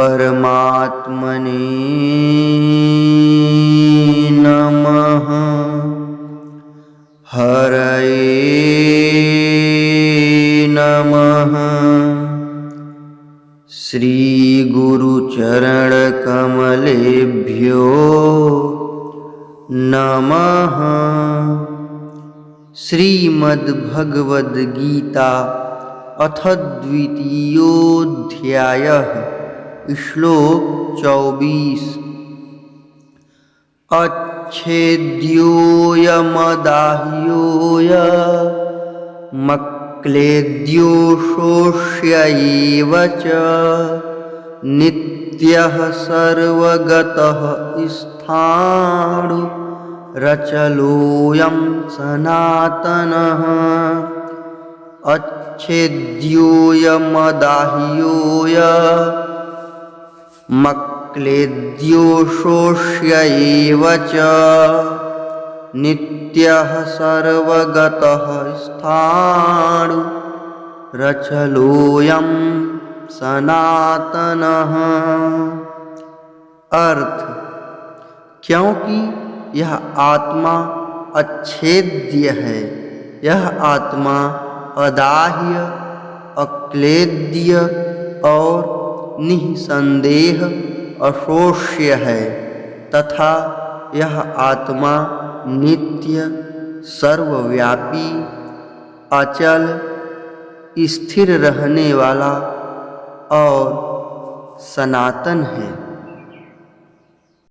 परमात्मने नमः। हरये नमः। श्री गुरुचरणकमलेभ्यो नमः। श्रीमद्भगवद्गीता अथ द्वितीयोऽध्यायः। श्लोक 24। अच्छेद्योऽयमदाह्योऽयमक्लेद्यो शोष्य एव च नित्यः सर्वगतः स्थाणुरचलोऽयं सनातनः। अच्छेद्योऽयमदाह्योऽयमक्लेद्यो शोष्य एव च नित्यः सर्वगतः स्थाणुरचलोऽयं सनातनः। अर्थ: क्योंकि यह आत्मा अच्छेद्य है, यह आत्मा अदाह्य, अक्लेद्य और निःसंदेह अशोष्य है तथा यह आत्मा नित्य, सर्वव्यापी, अचल, स्थिर रहने वाला और सनातन है।